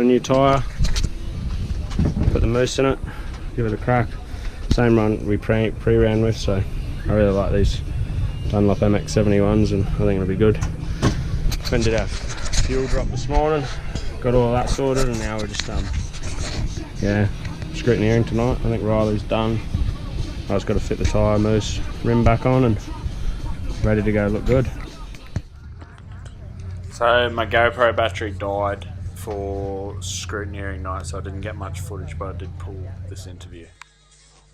Got a new tyre, put the Moose in it, give it a crack. Same run we pre-ran with, so I really like these Dunlop MX-71s and I think it'll be good. Then did our fuel drop this morning, got all that sorted, and now we're just scrutineering tonight. I think Riley's done. I just got to fit the tyre Moose rim back on and ready to go, look good. So my GoPro battery died for scrutineering night, so I didn't get much footage, but I did pull this interview.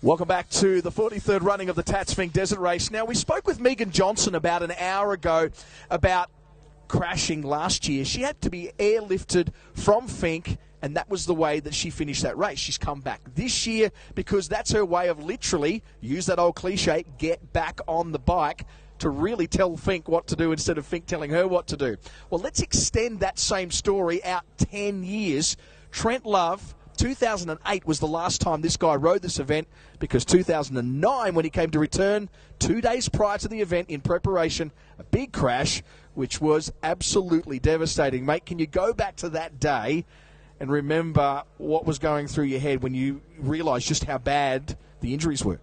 Welcome back to the 43rd running of the Finke Desert Race. Now, we spoke with Megan Johnson about an hour ago about crashing last year. She had to be airlifted from Finke, and that was the way that she finished that race. She's come back this year because that's her way of literally, use that old cliche, get back on the bike to really tell Finke what to do instead of Finke telling her what to do. Well, let's extend that same story out 10 years. Trent Love, 2008 was the last time this guy rode this event, because 2009, when he came to return 2 days prior to the event in preparation, a big crash, which was absolutely devastating. Mate, can you go back to that day and remember what was going through your head when you realised just how bad the injuries were?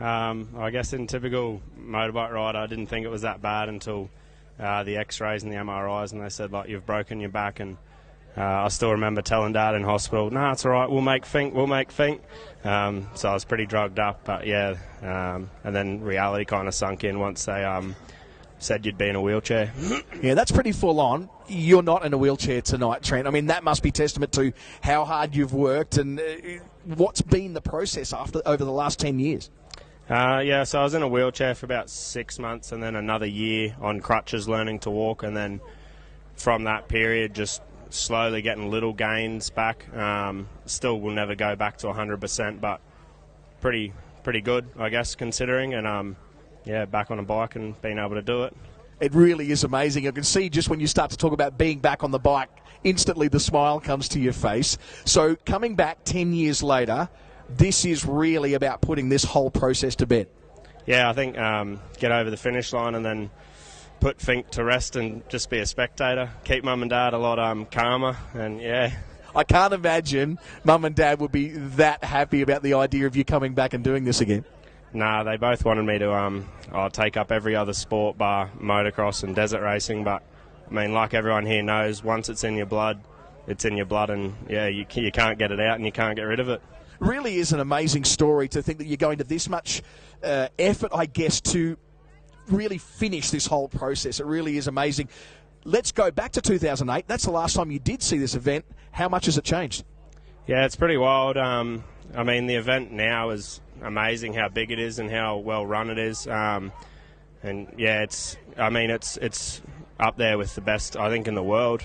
I guess in typical motorbike rider, I didn't think it was that bad until the x-rays and the MRIs, and they said, like, you've broken your back. And I still remember telling Dad in hospital, "No, it's all right, we'll make Finke." So I was pretty drugged up, but yeah. And then reality kind of sunk in once they said you'd be in a wheelchair. Yeah, that's pretty full on. You're not in a wheelchair tonight, Trent. I mean, that must be testament to how hard you've worked and what's been the process over the last 10 years. Yeah, so I was in a wheelchair for about 6 months and then another year on crutches learning to walk, and then from that period just slowly getting little gains back. Still will never go back to 100%, but pretty good, I guess, considering. And back on a bike and being able to do it. It really is amazing. I can see just when you start to talk about being back on the bike, instantly the smile comes to your face. So coming back 10 years later, this is really about putting this whole process to bed. Yeah, I think get over the finish line and then put Finke to rest and just be a spectator. Keep Mum and Dad a lot calmer, and yeah. I can't imagine Mum and Dad would be that happy about the idea of you coming back and doing this again. Nah, they both wanted me to take up every other sport bar motocross and desert racing, but I mean, like everyone here knows, once it's in your blood, it's in your blood, and yeah, you can't get it out and you can't get rid of it. Really is an amazing story to think that you're going to this much effort, I guess, to really finish this whole process. It really is amazing. Let's go back to 2008. That's the last time you did see this event. How much has it changed? Yeah, it's pretty wild. I mean, the event now is amazing, how big it is and how well run it is. And yeah, it's up there with the best, I think, in the world.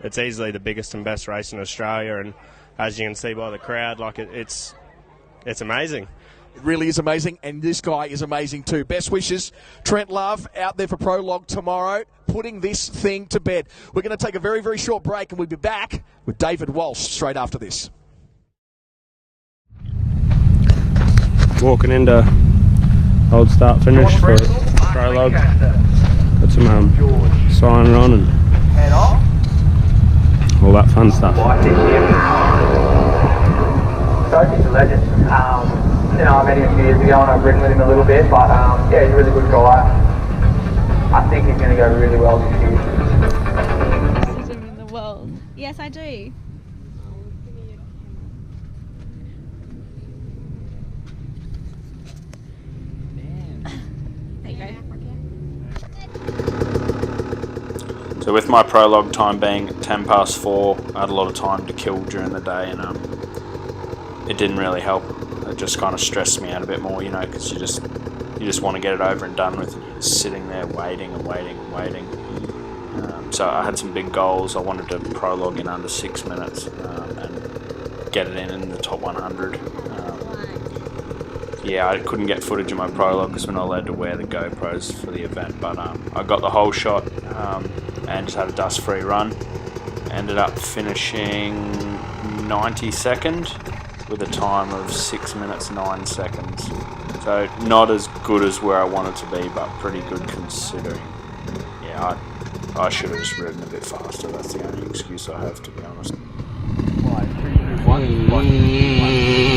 It's easily the biggest and best race in Australia, and as you can see by the crowd, like it's amazing. It really is amazing, and this guy is amazing too. Best wishes, Trent Love, out there for Prologue tomorrow, putting this thing to bed. We're going to take a very, very short break, and we'll be back with David Walsh straight after this. Walking into old start finish for Prologue. Got some signing on and all that fun stuff. Sophie's a legend. I met him a few years ago and I've ridden with him a little bit, but yeah, he's a really good guy. I think he's going to go really well this year. Decision in the world. Yes, I do. There you go. So with my Prologue time being 4:10, I had a lot of time to kill during the day, and it didn't really help. It just kind of stressed me out a bit more, because you just want to get it over and done with. You're sitting there waiting and waiting and waiting. So I had some big goals. I wanted to Prologue in under 6 minutes and get it in the top 100. Yeah, I couldn't get footage of my Prologue because we're not allowed to wear the GoPros for the event, but I got the whole shot and just had a dust-free run. Ended up finishing 92nd with a time of 6 minutes 9 seconds. So not as good as where I wanted to be, but pretty good considering. Yeah, I should have just ridden a bit faster. That's the only excuse I have, to be honest. One.